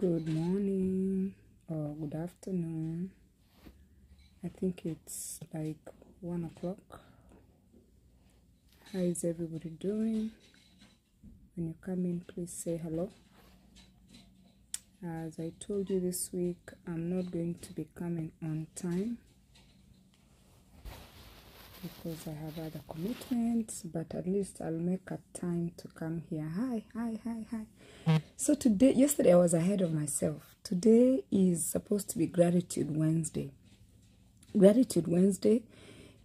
Good morning or good afternoon. I think it's like 1 o'clock. How is everybody doing? When you come in, please say hello. As I told you this week, I'm not going to be coming on time because I have other commitments, but at least I'll make a time to come here. Hi. So yesterday I was ahead of myself. Today is supposed to be Gratitude Wednesday. Gratitude Wednesday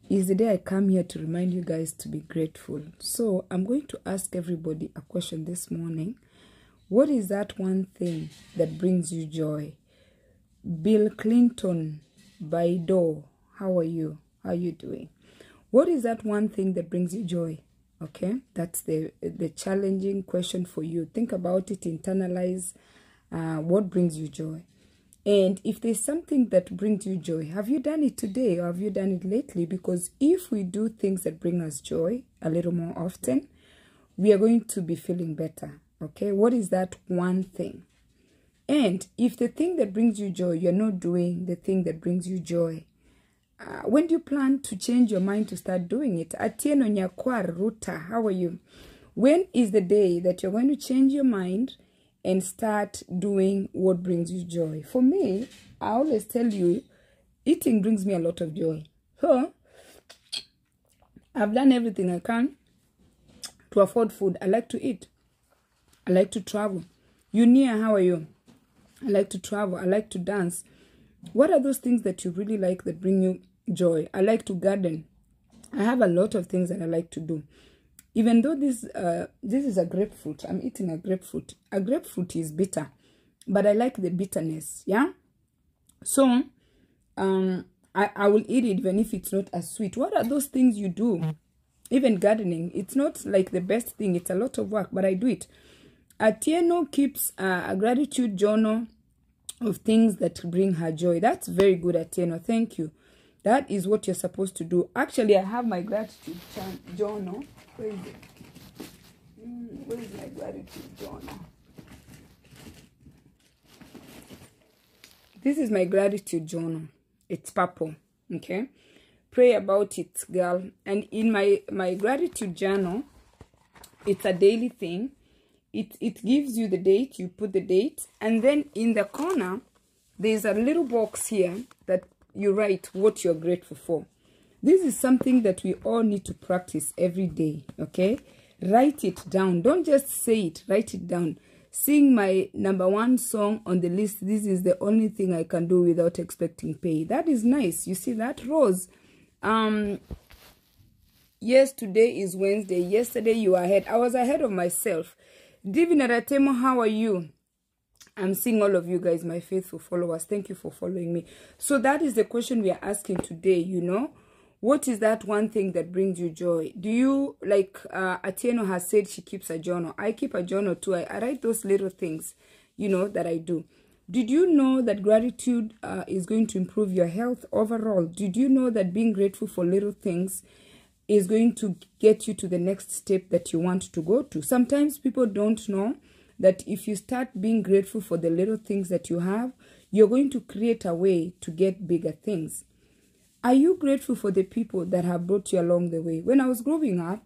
is the day I come here to remind you guys to be grateful. So I'm going to ask everybody a question this morning. What is that one thing that brings you joy? Bill Clinton, Baido, how are you? How are you doing? What is that one thing that brings you joy? Okay, that's the challenging question for you. Think about it, internalize what brings you joy. And if there's something that brings you joy, have you done it today or have you done it lately? Because if we do things that bring us joy a little more often, we are going to be feeling better. Okay, what is that one thing? And if the thing that brings you joy, you're not doing the thing that brings you joy, when do you plan to change your mind to start doing it? Atieno Nyakwar Ruta, how are you? When is the day that you're going to change your mind and start doing what brings you joy? For me, I always tell you, eating brings me a lot of joy. So, I've done everything I can to afford food. I like to eat. I like to travel. Unia, how are you? I like to travel. I like to dance. What are those things that you really like that bring you joy? I like to garden. I have a lot of things that I like to do. Even though this is a grapefruit, I'm eating a grapefruit. A grapefruit is bitter, but I like the bitterness, yeah? So, I will eat it even if it's not as sweet. What are those things you do? Even gardening, it's not like the best thing. It's a lot of work, but I do it. Atieno keeps a gratitude journal of things that bring her joy. That's very good, Atieno. Thank you. That is what you're supposed to do. Actually, I have my gratitude journal. Where is it? Where is my gratitude journal? This is my gratitude journal. It's purple. Okay? Pray about it, girl. And in my gratitude journal, it's a daily thing. It gives you the date, you put the date, and then in the corner, there's a little box here that you write what you're grateful for. This is something that we all need to practice every day, okay? Write it down. Don't just say it, write it down. Sing my #1 song on the list. This is the only thing I can do without expecting pay. That is nice. You see that, Rose? Yes, today is Wednesday. Yesterday you were ahead. I was ahead of myself. Divina Ratemo, how are you? I'm seeing all of you guys, my faithful followers. Thank you for following me. So that is the question we are asking today, you know. What is that one thing that brings you joy? Do you, like Atieno has said she keeps a journal. I keep a journal too. I write those little things, you know, that I do. Did you know that gratitude is going to improve your health overall? Did you know that being grateful for little things is going to get you to the next step that you want to go to? Sometimes people don't know that if you start being grateful for the little things that you have, you're going to create a way to get bigger things. Are you grateful for the people that have brought you along the way? When I was growing up,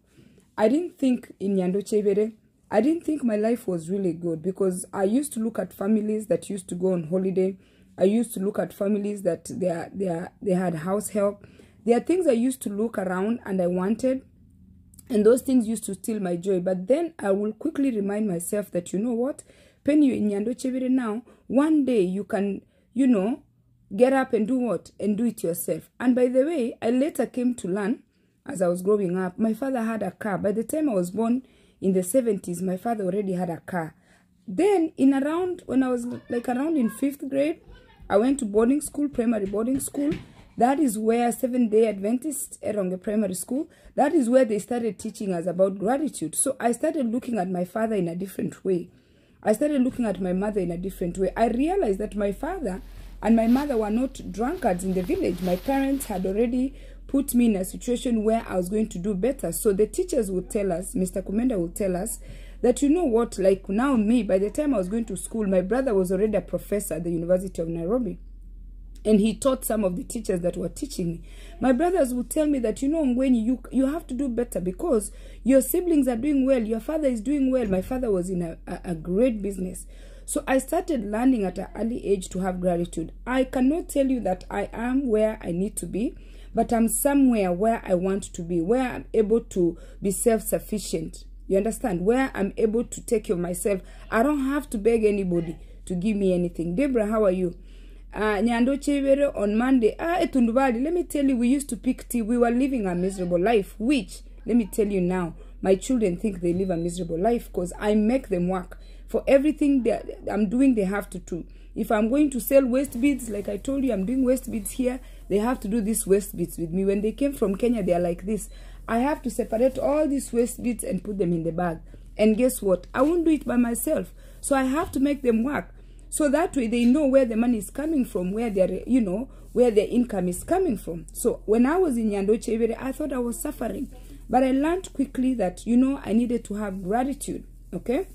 I didn't think in Nyando Chebere, I didn't think my life was really good because I used to look at families that used to go on holiday. I used to look at families that they had house help. There are things I used to look around and I wanted, and those things used to steal my joy. But then I will quickly remind myself that, you know what, Penny in Nyando Chebere now, one day you can, you know, get up and do what? And do it yourself. And by the way, I later came to learn as I was growing up. My father had a car. By the time I was born in the 70s, my father already had a car. Then when I was like around in 5th grade, I went to boarding school, primary boarding school. That is where Seventh-day Adventist Eronge Primary School, that is where they started teaching us about gratitude. So I started looking at my father in a different way. I started looking at my mother in a different way. I realized that my father and my mother were not drunkards in the village. My parents had already put me in a situation where I was going to do better. So the teachers would tell us, Mr. Kumenda would tell us, that, you know what, like now me, by the time I was going to school, my brother was already a professor at the University of Nairobi. And he taught some of the teachers that were teaching me. My brothers would tell me that, you know, when you have to do better because your siblings are doing well. Your father is doing well. My father was in a great business. So I started learning at an early age to have gratitude. I cannot tell you that I am where I need to be, but I'm somewhere where I want to be, where I'm able to be self-sufficient. You understand? Where I'm able to take care of myself. I don't have to beg anybody to give me anything. Deborah, how are you? Nyando Chevere on Monday. Etundubali, let me tell you, we used to pick tea. We were living a miserable life, which, let me tell you now, my children think they live a miserable life because I make them work. For everything that I'm doing, they have to do. If I'm going to sell waist beads, like I told you, I'm doing waist beads here, they have to do these waist beads with me. When they came from Kenya, they are like this. I have to separate all these waist beads and put them in the bag. And guess what? I won't do it by myself. So I have to make them work. So that way they know where the money is coming from, where their, you know, where their income is coming from. So when I was in Nyando Chevere, I thought I was suffering. But I learned quickly that, you know, I needed to have gratitude, okay?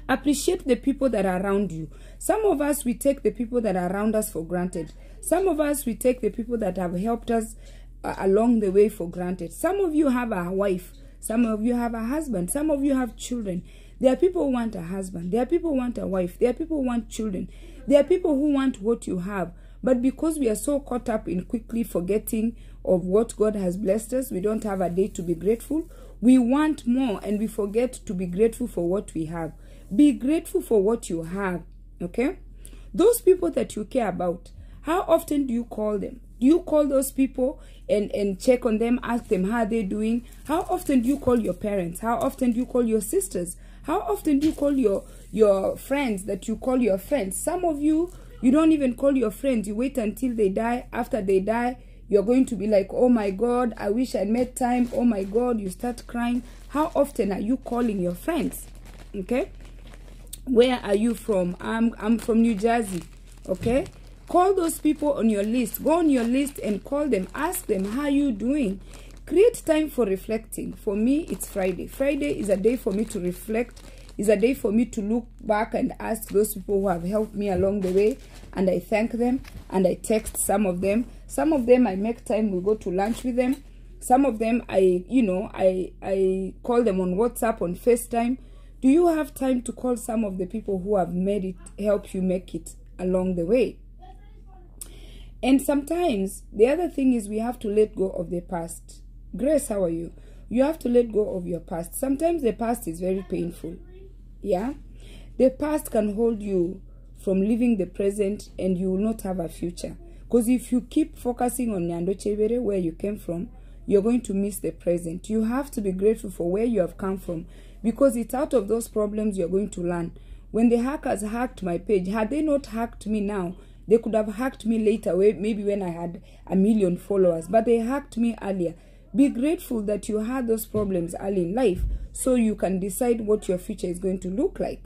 Appreciate the people that are around you. Some of us, we take the people that are around us for granted. Some of us, we take the people that have helped us along the way for granted. Some of you have a wife. Some of you have a husband. Some of you have children. There are people who want a husband. There are people who want a wife. There are people who want children. There are people who want what you have. But because we are so caught up in quickly forgetting of what God has blessed us, we don't have a day to be grateful. We want more and we forget to be grateful for what we have. Be grateful for what you have, okay? Those people that you care about, how often do you call them? Do you call those people and check on them, ask them how they're doing? How often do you call your parents? How often do you call your sisters? How often do you call your friends that you call your friends? Some of you, you don't even call your friends. You wait until they die. After they die, you're going to be like, oh my God, I wish I made time. Oh my God, you start crying. How often are you calling your friends? Okay? Where are you from? I'm from New Jersey. Okay? Call those people on your list. Go on your list and call them. Ask them, how are you doing? Create time for reflecting. For me, it's Friday. Friday is a day for me to reflect. It's a day for me to look back and ask those people who have helped me along the way. And I thank them. And I text some of them. Some of them I make time. We go to lunch with them. Some of them I call them on WhatsApp, on FaceTime. Do you have time to call some of the people who have made it, help you make it along the way? And sometimes the other thing is we have to let go of the past. Grace, how are you? You have to let go of your past. Sometimes the past is very painful. Yeah? The past can hold you from living the present and you will not have a future. Because if you keep focusing on Nyando Chevere, where you came from, you're going to miss the present. You have to be grateful for where you have come from. Because it's out of those problems you're going to learn. When the hackers hacked my page, had they not hacked me now, they could have hacked me later, maybe when I had 1 million followers. But they hacked me earlier. Be grateful that you had those problems early in life so you can decide what your future is going to look like.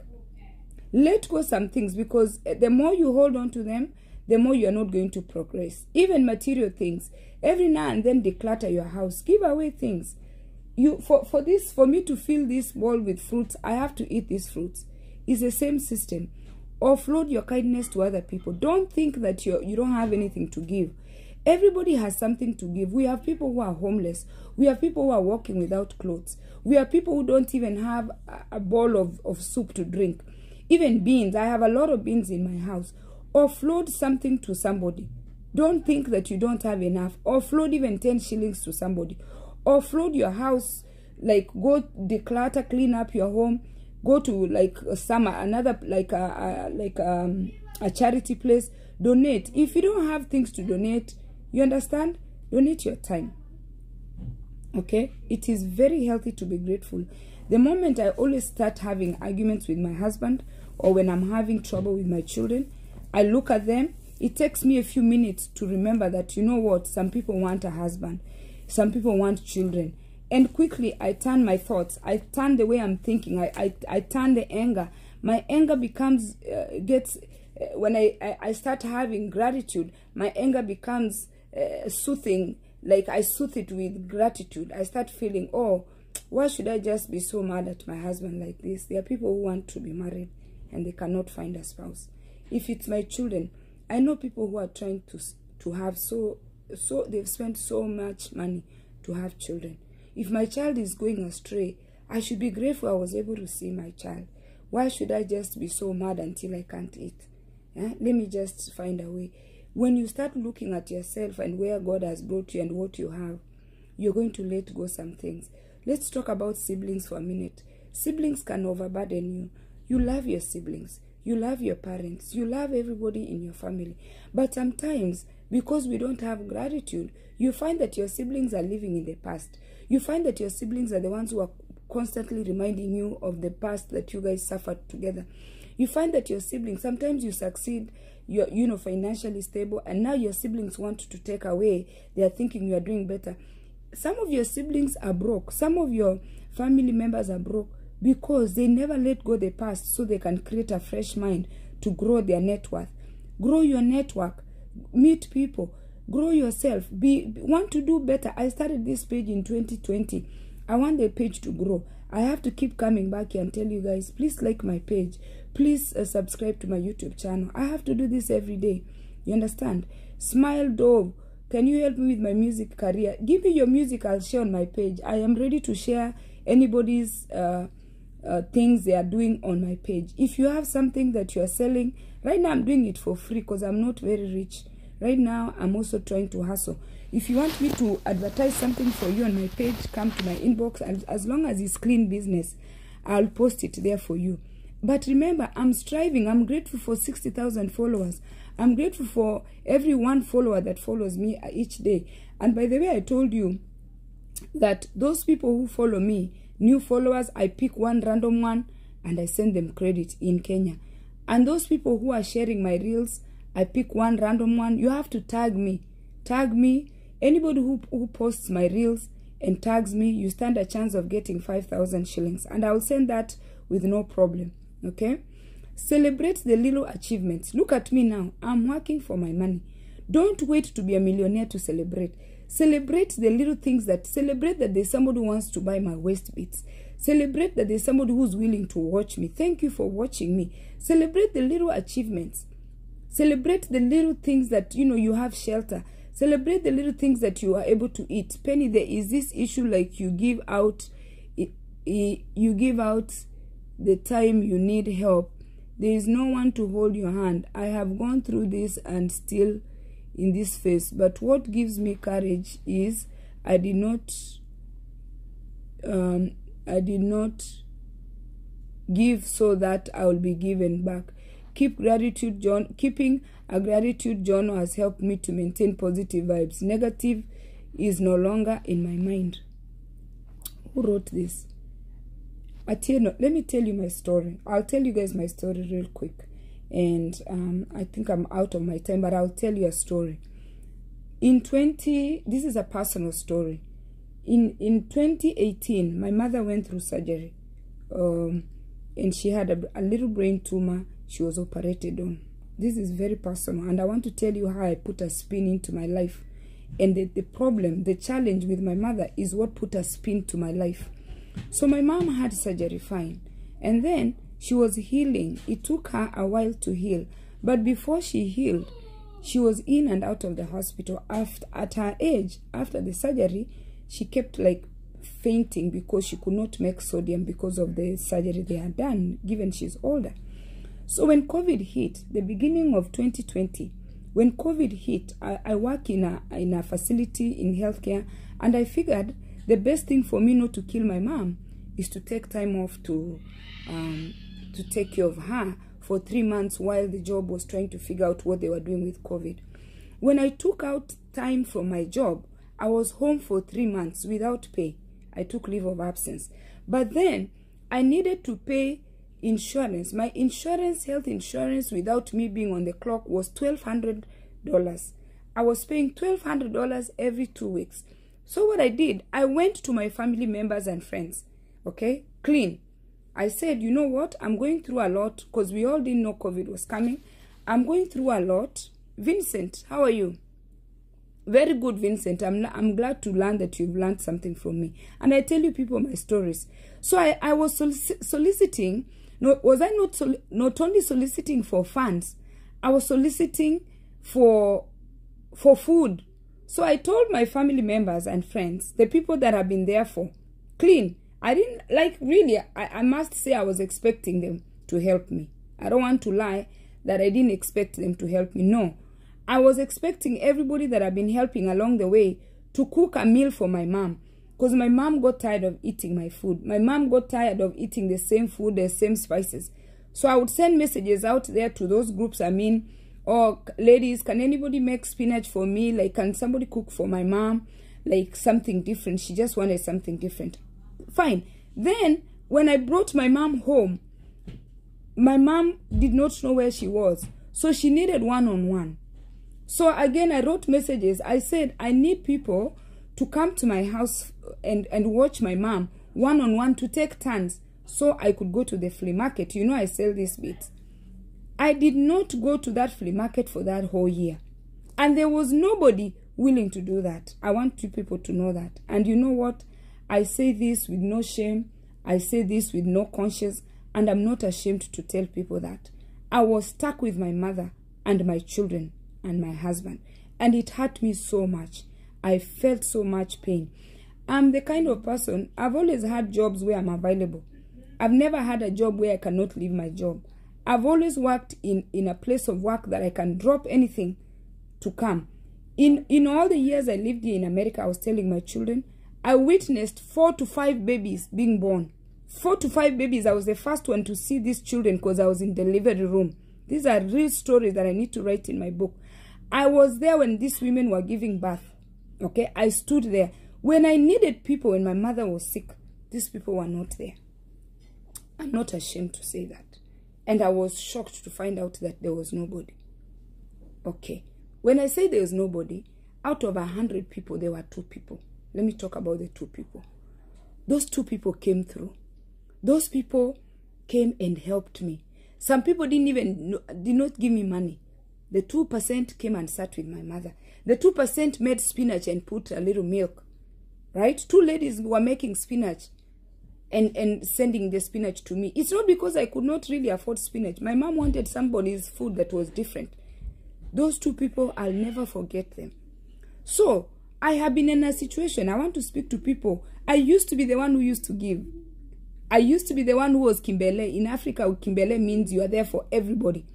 Let go some things, because the more you hold on to them, the more you are not going to progress. Even material things. Every now and then declutter your house. Give away things. For me to fill this bowl with fruits, I have to eat these fruits. It's the same system. Offload your kindness to other people. Don't think that you don't have anything to give. Everybody has something to give. We have people who are homeless. We have people who are walking without clothes. We have people who don't even have a bowl of soup to drink. Even beans. I have a lot of beans in my house. Offload something to somebody. Don't think that you don't have enough. Offload even 10 shillings to somebody. Offload your house. Like, go declutter, clean up your home. Go to like another a charity place. Donate. If you don't have things to donate, you understand? Donate your time. Okay? It is very healthy to be grateful. The moment I always start having arguments with my husband, or when I'm having trouble with my children, I look at them. It takes me a few minutes to remember that, you know what, some people want a husband. Some people want children. And quickly, I turn my thoughts. I turn the way I'm thinking. I turn the anger. My anger becomes, when I start having gratitude, my anger becomes soothing. Like I soothe it with gratitude. I start feeling, oh, why should I just be so mad at my husband like this? There are people who want to be married and they cannot find a spouse. If it's my children, I know people who are trying to have so they've spent so much money to have children. If my child is going astray, I should be grateful I was able to see my child. Why should I just be so mad until I can't eat? Let me just find a way. When you start looking at yourself and where God has brought you and what you have, you're going to let go some things. Let's talk about siblings for a minute. Siblings can overburden you. You love your siblings. You love your parents. You love everybody in your family. But sometimes, because we don't have gratitude, you find that your siblings are living in the past. You find that your siblings are the ones who are constantly reminding you of the past that you guys suffered together. You find that your siblings, sometimes you succeed, you're financially stable, and now your siblings want to take away. They are thinking you are doing better. Some of your siblings are broke. Some of your family members are broke because they never let go the past so they can create a fresh mind to grow their net worth. Grow your network. Meet people. Grow yourself. Want to do better. I started this page in 2020. I want the page to grow. I have to keep coming back here and tell you guys, please like my page. Please subscribe to my YouTube channel. I have to do this every day. You understand? Smile Dove, can you help me with my music career? Give me your music, I'll share on my page. I am ready to share anybody's things they are doing on my page. If you have something that you are selling, right now I'm doing it for free because I'm not very rich. Right now, I'm also trying to hustle. If you want me to advertise something for you on my page, come to my inbox. And as long as it's clean business, I'll post it there for you. But remember, I'm striving. I'm grateful for 60,000 followers. I'm grateful for every one follower that follows me each day. And by the way, I told you that those people who follow me, new followers, I pick one random one and I send them credit in Kenya. And those people who are sharing my reels, I pick one random one. You have to tag me. Tag me. Anybody who posts my reels and tags me, you stand a chance of getting 5,000 shillings. And I will send that with no problem. Okay? Celebrate the little achievements. Look at me now. I'm working for my money. Don't wait to be a millionaire to celebrate. Celebrate the little things celebrate that there's somebody who wants to buy my waist beads. Celebrate that there's somebody who's willing to watch me. Thank you for watching me. Celebrate the little achievements. Celebrate the little things that, you have shelter. Celebrate the little things that you are able to eat. Penny, there is this issue like you give out the time you need help. There is no one to hold your hand. I have gone through this and still in this phase. But what gives me courage is I did not give so that I will be given back. Keeping a gratitude journal has helped me to maintain positive vibes. Negative is no longer in my mind. Who wrote this? Atieno, let me tell you my story. I'll tell you guys my story real quick. And I think I'm out of my time, but I'll tell you a story. This is a personal story. In 2018, my mother went through surgery. And she had a little brain tumor she was operated on. This is very personal, and I want to tell you how I put a spin into my life. And the challenge with my mother is what put a spin to my life. So my mom had surgery, fine. And then she was healing. It took her a while to heal. But before she healed, she was in and out of the hospital. At her age, after the surgery, she kept like fainting because she could not make sodium because of the surgery they had done, given she's older. So when COVID hit, the beginning of 2020, when COVID hit, I work in a facility in healthcare, and I figured the best thing for me not to kill my mom is to take time off to take care of her for 3 months while the job was trying to figure out what they were doing with COVID. When I took out time from my job, I was home for 3 months without pay. I took leave of absence. But then I needed to pay insurance. My insurance, health insurance, without me being on the clock, was $1,200. I was paying $1,200 every 2 weeks. So what I did, I went to my family members and friends, okay, clean. I said, you know what, I'm going through a lot, because we all didn't know COVID was coming. I'm going through a lot. Vincent, how are you? Very good, Vincent. I'm glad to learn that you've learned something from me. And I tell you people my stories. So I was soliciting. No, was I not only soliciting for funds? I was soliciting for food. So I told my family members and friends, the people that have been there for clean. I didn't like really. I must say I was expecting them to help me. I don't want to lie that I didn't expect them to help me. No. I was expecting everybody that I've been helping along the way to cook a meal for my mom. Because my mom got tired of eating my food. My mom got tired of eating the same food, the same spices. So I would send messages out there to those groups. I mean, or ladies, can anybody make spinach for me? Like, can somebody cook for my mom? Like, something different. She just wanted something different. Fine. Then, when I brought my mom home, my mom did not know where she was. So she needed one-on-one. So again, I wrote messages. I said, I need people to come to my house and watch my mom one-on-one to take turns so I could go to the flea market. You know, I sell these bits. I did not go to that flea market for that whole year. And there was nobody willing to do that. I want you people to know that. And you know what? I say this with no shame. I say this with no conscience. And I'm not ashamed to tell people that. I was stuck with my mother and my children and my husband. And it hurt me so much. I felt so much pain. I'm the kind of person, I've always had jobs where I'm available. I've never had a job where I cannot leave my job. I've always worked in a place of work that I can drop anything to come. In all the years I lived here in America, I was telling my children, I witnessed 4 to 5 babies being born. 4 to 5 babies. I was the first one to see these children because I was in the delivery room. These are real stories that I need to write in my book. I was there when these women were giving birth. Okay, I stood there. When I needed people, when my mother was sick, these people were not there. I'm not ashamed to say that. And I was shocked to find out that there was nobody. Okay, when I say there was nobody, out of 100 people, there were 2 people. Let me talk about the 2 people. Those 2 people came through. Those people came and helped me. Some people did not give me money. The 2% came and sat with my mother. The 2% made spinach and put a little milk. Right? 2 ladies were making spinach and sending the spinach to me. It's not because I could not really afford spinach. My mom wanted somebody's food that was different. Those 2 people, I'll never forget them. So, I have been in a situation. I want to speak to people. I used to be the one who used to give. I used to be the one who was Kimbele. In Africa, Kimbele means you are there for everybody.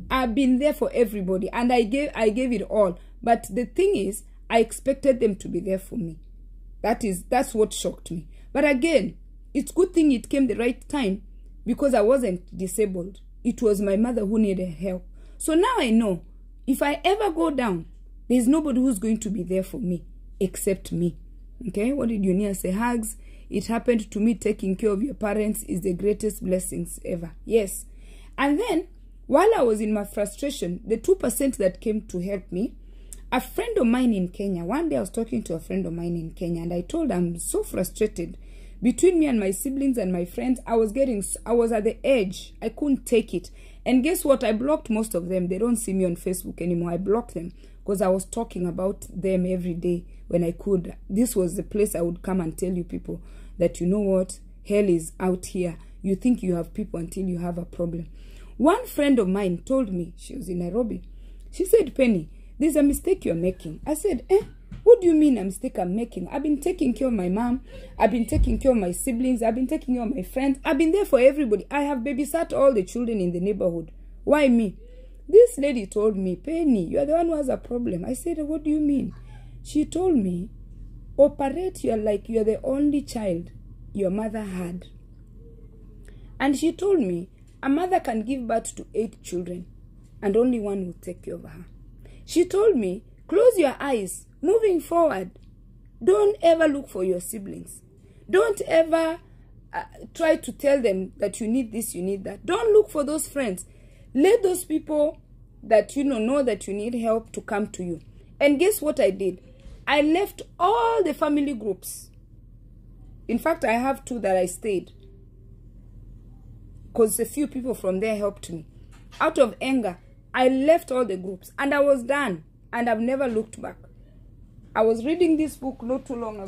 I've been there for everybody. And I gave it all. But the thing is, I expected them to be there for me. That's what shocked me. But again, it's a good thing it came the right time because I wasn't disabled. It was my mother who needed help. So now I know if I ever go down, there's nobody who's going to be there for me except me. Okay? What did Yunia say? Hugs. It happened to me. Taking care of your parents is the greatest blessings ever. Yes. And then, while I was in my frustration, the 2% that came to help me, a friend of mine in Kenya, one day I was talking to a friend of mine in Kenya, and I told her I'm so frustrated. Between me and my siblings and my friends, I was at the edge. I couldn't take it. And guess what? I blocked most of them. They don't see me on Facebook anymore. I blocked them because I was talking about them every day when I could. This was the place I would come and tell you people that, you know what? Hell is out here. You think you have people until you have a problem. One friend of mine told me, she was in Nairobi. She said, Penny, there's a mistake you're making. I said, what do you mean a mistake I'm making? I've been taking care of my mom. I've been taking care of my siblings. I've been taking care of my friends. I've been there for everybody. I have babysat all the children in the neighborhood. Why me? This lady told me, Penny, you are the one who has a problem. I said, what do you mean? She told me, operate like you are the only child your mother had. And she told me, a mother can give birth to 8 children and only one will take care of her. She told me, close your eyes. Moving forward, don't ever look for your siblings. Don't ever try to tell them that you need this, you need that. Don't look for those friends. Let those people that you know that you need help to come to you. And guess what I did? I left all the family groups. In fact, I have 2 that I stayed. Because a few people from there helped me. Out of anger, I left all the groups. And I was done. And I've never looked back. I was reading this book not too long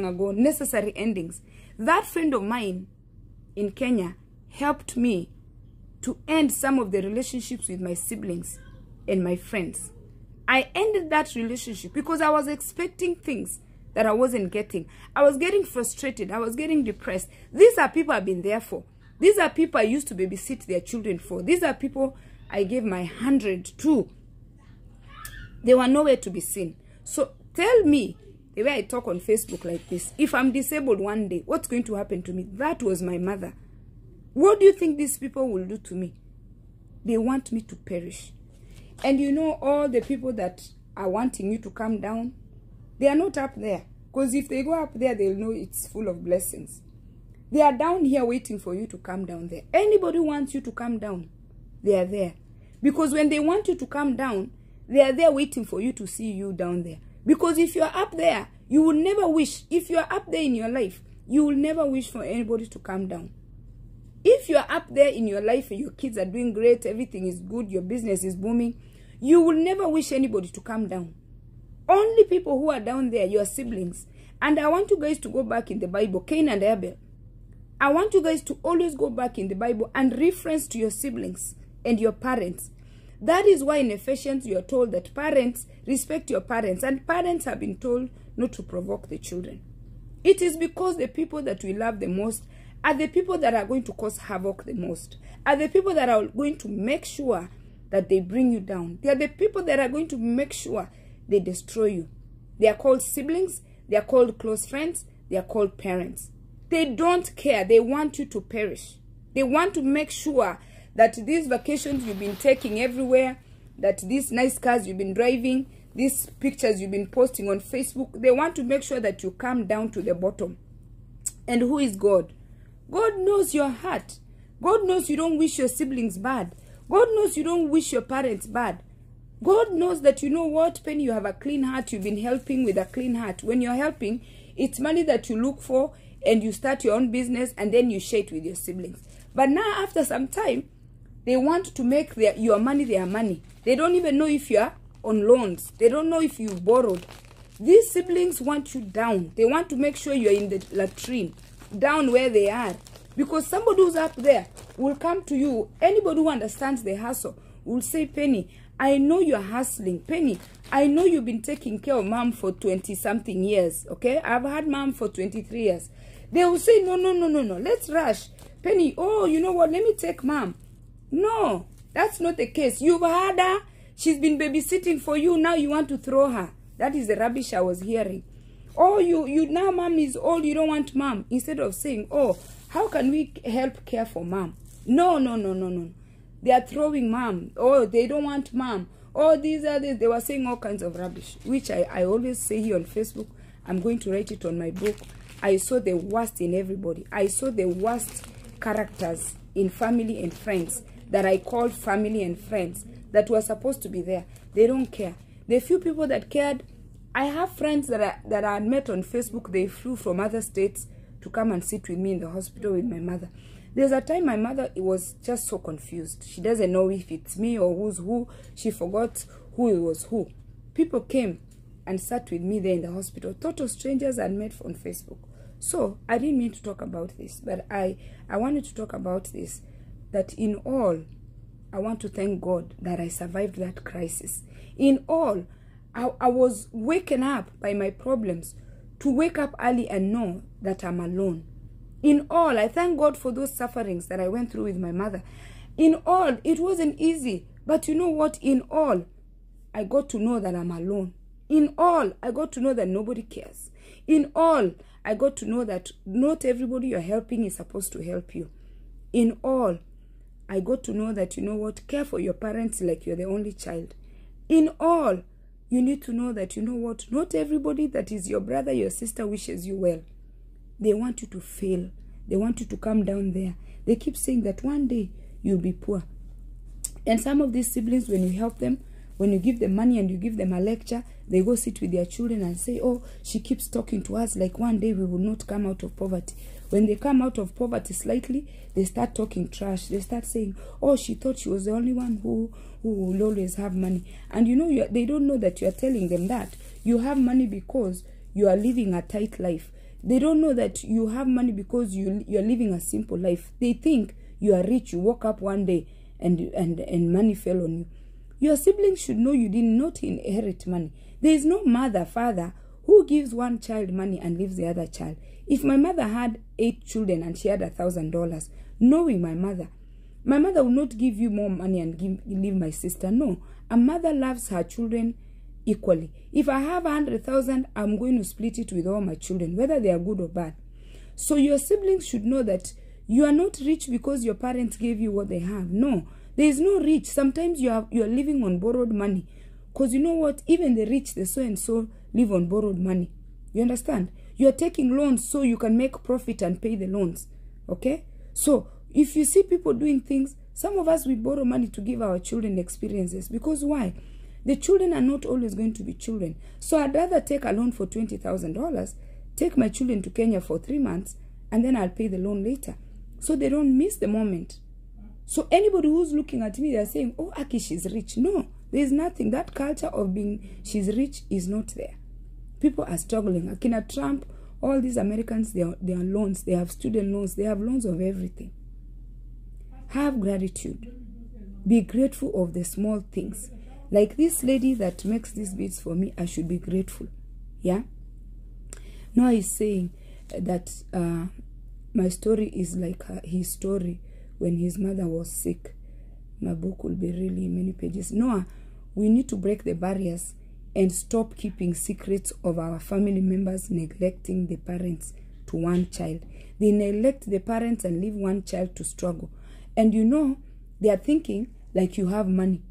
ago. Necessary Endings. That friend of mine in Kenya helped me to end some of the relationships with my siblings and my friends. I ended that relationship because I was expecting things that I wasn't getting. I was getting frustrated. I was getting depressed. These are people I've been there for. These are people I used to babysit their children for. These are people I gave my 100 to. They were nowhere to be seen. So tell me, the way I talk on Facebook like this, if I'm disabled one day, what's going to happen to me? That was my mother. What do you think these people will do to me? They want me to perish. And you know, all the people that are wanting you to come down, they are not up there. Because if they go up there, they'll know it's full of blessings. They are down here waiting for you to come down there. Anybody who wants you to come down, they are there. Because when they want you to come down, they are there waiting for you to see you down there. Because if you are up there, you will never wish. If you are up there in your life, you will never wish for anybody to come down. If you are up there in your life and your kids are doing great, everything is good, your business is booming, you will never wish anybody to come down. Only people who are down there, your siblings. And I want you guys to go back in the Bible, Cain and Abel. I want you guys to always go back in the Bible and reference to your siblings and your parents. That is why in Ephesians you are told that parents, respect your parents. And parents have been told not to provoke the children. It is because the people that we love the most are the people that are going to cause havoc the most. Are the people that are going to make sure that they bring you down. They are the people that are going to make sure they destroy you. They are called siblings. They are called close friends. They are called parents. They don't care. They want you to perish. They want to make sure that these vacations you've been taking everywhere, that these nice cars you've been driving, these pictures you've been posting on Facebook, they want to make sure that you come down to the bottom. And who is God? God knows your heart. God knows you don't wish your siblings bad. God knows you don't wish your parents bad. God knows that, you know what, Penny, you have a clean heart. You've been helping with a clean heart. When you're helping, it's money that you look for and you start your own business and then you share it with your siblings. But now after some time, they want to make your money their money. They don't even know if you're on loans. They don't know if you've borrowed. These siblings want you down. They want to make sure you're in the latrine, down where they are. Because somebody who's up there will come to you. Anybody who understands the hustle will say, Penny, I know you're hustling. Penny, I know you've been taking care of mom for 20-something years, okay? I've had mom for 23 years. They will say, no, let's rush. Penny, oh, you know what? Let me take mom. No, that's not the case. You've had her. She's been babysitting for you. Now you want to throw her. That is the rubbish I was hearing. Oh, you now mom is old. You don't want mom. Instead of saying, oh, how can we help care for mom? No. They are throwing mom. Oh, they don't want mom. Oh, these are this. They were saying all kinds of rubbish, which I always say here on Facebook. I'm going to write it on my book. I saw the worst in everybody. I saw the worst characters in family and friends that I called family and friends that were supposed to be there. They don't care. The few people that cared, I have friends that I met on Facebook. They flew from other states to come and sit with me in the hospital with my mother. There's a time my mother was just so confused. She doesn't know if it's me or who's who. She forgot who it was who. People came and sat with me there in the hospital. Total strangers I met on Facebook. So I didn't mean to talk about this, but I wanted to talk about this. That in all, I want to thank God that I survived that crisis. In all, I was waken up by my problems to wake up early and know that I'm alone. In all, I thank God for those sufferings that I went through with my mother. In all, it wasn't easy. But you know what? In all, I got to know that I'm alone. In all, I got to know that nobody cares. In all, I got to know that not everybody you're helping is supposed to help you. In all, I got to know that, you know what? Care for your parents like you're the only child. In all, you need to know that, you know what? Not everybody that is your brother, your sister wishes you well. They want you to fail. They want you to come down there. They keep saying that one day you'll be poor. And some of these siblings, when you help them, when you give them money and you give them a lecture, they go sit with their children and say, oh, she keeps talking to us like one day we will not come out of poverty. When they come out of poverty slightly, they start talking trash. They start saying, oh, she thought she was the only one who will always have money. And you know, they don't know that you are telling them that you have money because you are living a tight life. They don't know that you have money because you are living a simple life. They think you are rich. You woke up one day and money fell on you. Your siblings should know you did not inherit money. There is no mother, father who gives one child money and leaves the other child. If my mother had 8 children and she had $1,000, knowing my mother will not give you more money and leave my sister. No, a mother loves her children equally. If I have 100,000, I'm going to split it with all my children, whether they are good or bad. So your siblings should know that you are not rich because your parents gave you what they have. No, there is no rich. Sometimes you are living on borrowed money. Because you know what? Even the rich, the so and so, live on borrowed money. You understand? You are taking loans so you can make profit and pay the loans. Okay? So, if you see people doing things, some of us, we borrow money to give our children experiences. Because why? The children are not always going to be children. So, I'd rather take a loan for $20,000, take my children to Kenya for 3 months, and then I'll pay the loan later. So, they don't miss the moment. So, anybody who's looking at me, they're saying, oh, Aki, she's rich. No, there's nothing. That culture of being, she's rich is not there. People are struggling. Akina Trump, all these Americans, they are loans. They have student loans. They have loans of everything. Have gratitude. Be grateful of the small things. Like this lady that makes these beads for me, I should be grateful. Yeah? Noah is saying that my story is like his story when his mother was sick. My book will be really many pages. Noah, we need to break the barriers and stop keeping secrets of our family members neglecting the parents to one child. They neglect the parents and leave one child to struggle. And you know, they are thinking like you have money.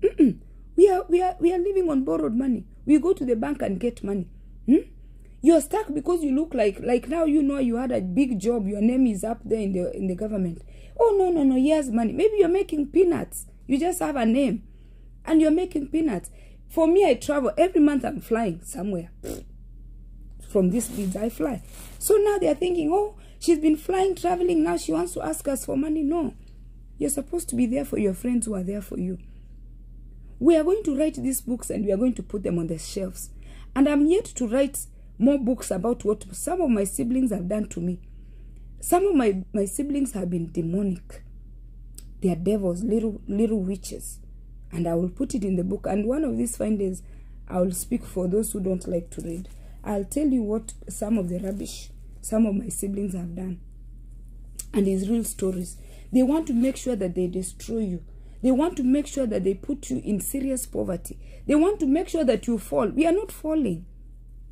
We are living on borrowed money. We go to the bank and get money. You're stuck because you look like now you know you had a big job. Your name is up there in the government. Oh, no, he has money. Maybe you're making peanuts. You just have a name and you're making peanuts. For me, I travel. Every month I'm flying somewhere. From these beads, I fly. So now they're thinking, oh, she's been flying, traveling. Now she wants to ask us for money. No. You're supposed to be there for your friends who are there for you. We are going to write these books and we are going to put them on the shelves. And I'm yet to write more books about what some of my siblings have done to me. Some of my siblings have been demonic. They are devils, little witches. And I will put it in the book. And one of these fine days, I will speak for those who don't like to read. I'll tell you what some of the rubbish some of my siblings have done. And it's real stories. They want to make sure that they destroy you. They want to make sure that they put you in serious poverty. They want to make sure that you fall. We are not falling.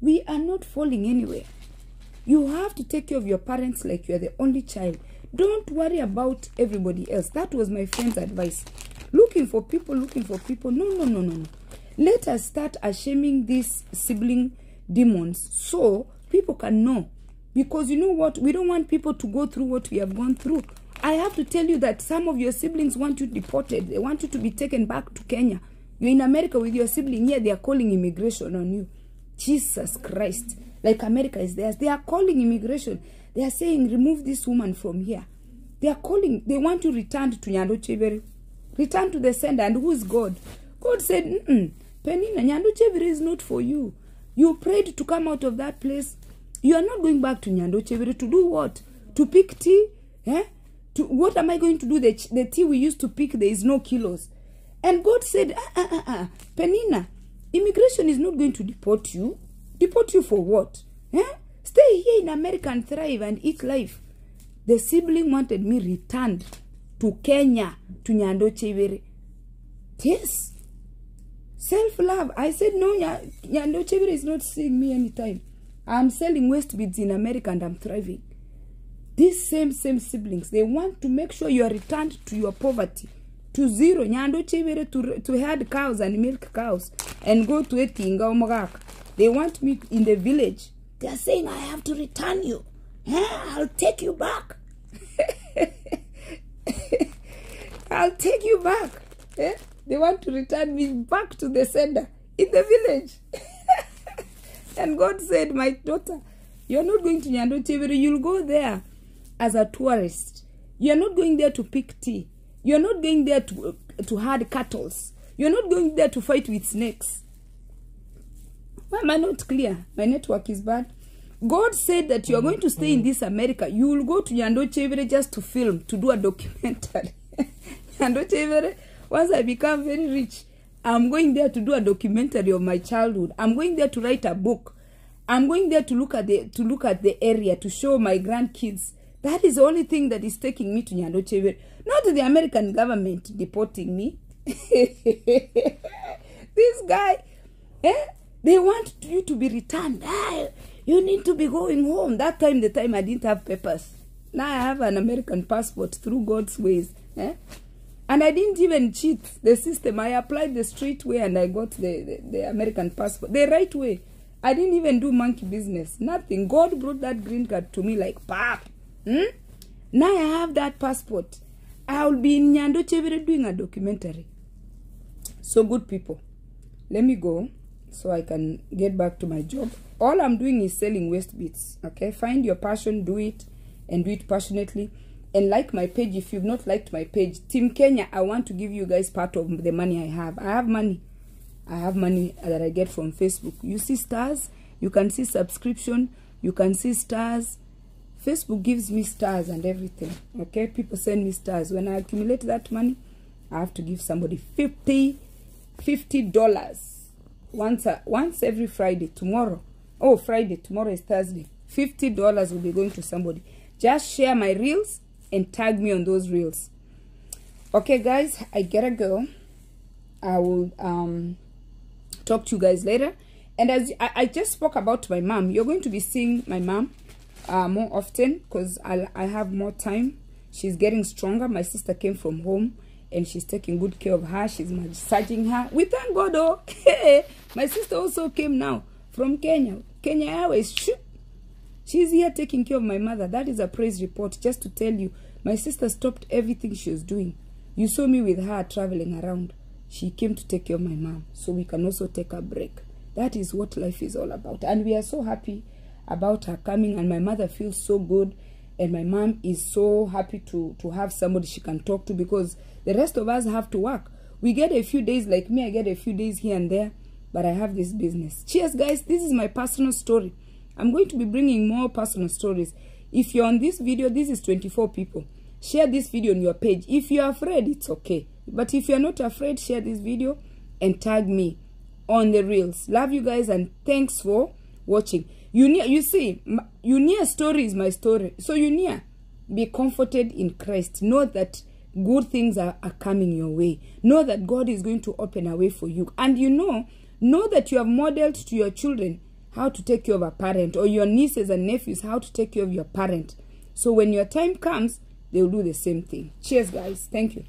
We are not falling anywhere. You have to take care of your parents like you are the only child. Don't worry about everybody else. That was my friend's advice. Looking for people. No. Let us start shaming these sibling demons so people can know. Because you know what? We don't want people to go through what we have gone through. I have to tell you that some of your siblings want you deported. They want you to be taken back to Kenya. You're in America with your sibling. Here they are calling immigration on you. Jesus Christ. Like America is theirs. They are calling immigration. They are saying, remove this woman from here. They are calling. They want you returned to Nyando Chevere. Return to the sender. And who is God? God said, Penina, Nyando Chevere is not for you. You prayed to come out of that place. You are not going back to Nyando Chevere to do what? To pick tea? Eh? What am I going to do? The tea we used to pick, there is no kilos. And God said, Penina, immigration is not going to deport you. Deport you for what? Eh? Stay here in America and thrive and eat life. The sibling wanted me returned to Kenya, to Nyando Chevere. Yes. Self-love. I said, no, Nyando Chevere is not seeing me anytime. I'm selling waste beads in America and I'm thriving. These same siblings, they want to make sure you are returned to your poverty. To zero. Nyando Chevere to herd cows and milk cows. And go to Etinga Omogak. They want me in the village. They are saying, I have to return you. I'll take you back. I'll take you back. They want to return me back to the sender in the village. And God said, my daughter, you're not going to Nyando Chevere. You'll go there. as a tourist. You're not going there to pick tea. You're not going there to herd cattle. You're not going there to fight with snakes. Why am I not clear? My network is bad. God said that you are going to stay in this America. You will go to Nyando Chevere just to film, to do a documentary. Nyando Chevere, once I become very rich, I'm going there to do a documentary of my childhood. I'm going there to write a book. I'm going there to look at the area, to show my grandkids. That is the only thing that is taking me to Nyando Chevere. Not the American government deporting me. This guy, they want you to be returned. You need to be going home. That time, the time I didn't have papers. Now I have an American passport through God's ways. And I didn't even cheat the system. I applied the straight way and I got the American passport. The right way. I didn't even do monkey business. Nothing. God brought that green card to me like, pap. Now I have that passport. I will be in Nyando Chevere doing a documentary. So good people, let me go so I can get back to my job. All I'm doing is selling waist beads. Okay, find your passion, do it, and do it passionately. And like my page if you've not liked my page. Team Kenya, I want to give you guys part of the money I have. I have money that I get from Facebook. You see stars, you can see subscription, you can see stars. Facebook gives me stars and everything. Okay, people send me stars. When I accumulate that money, I have to give somebody $50 once every Friday. Tomorrow is Thursday. $50 will be going to somebody. Just share my reels and tag me on those reels. Okay guys, I gotta go. I will talk to you guys later. And as I just spoke about my mom, you're going to be seeing my mom more often because I have more time. She's getting stronger. My sister came from home and she's taking good care of her. She's massaging her. We thank God, oh. My sister also came now from Kenya. Kenya Airways. She's here taking care of my mother. That is a praise report. Just to tell you, my sister stopped everything she was doing. You saw me with her traveling around. She came to take care of my mom so we can also take a break. That is what life is all about. And we are so happy about her coming. And my mother feels so good. And my mom is so happy to have somebody she can talk to, because the rest of us have to work. We get a few days, like me, I get a few days here and there, but I have this business. Cheers, guys. This is my personal story. I'm going to be bringing more personal stories. If you're on this video, this is 24 people. Share this video on your page. If you're afraid, it's okay. But if you're not afraid, share this video and tag me on the reels. Love you guys and thanks for watching. You see, Unia story is my story. So Unia, be comforted in Christ. Know that good things are coming your way. Know that God is going to open a way for you. And know that you have modeled to your children how to take care of a parent, or your nieces and nephews how to take care of your parent. So when your time comes, they'll do the same thing. Cheers, guys. Thank you.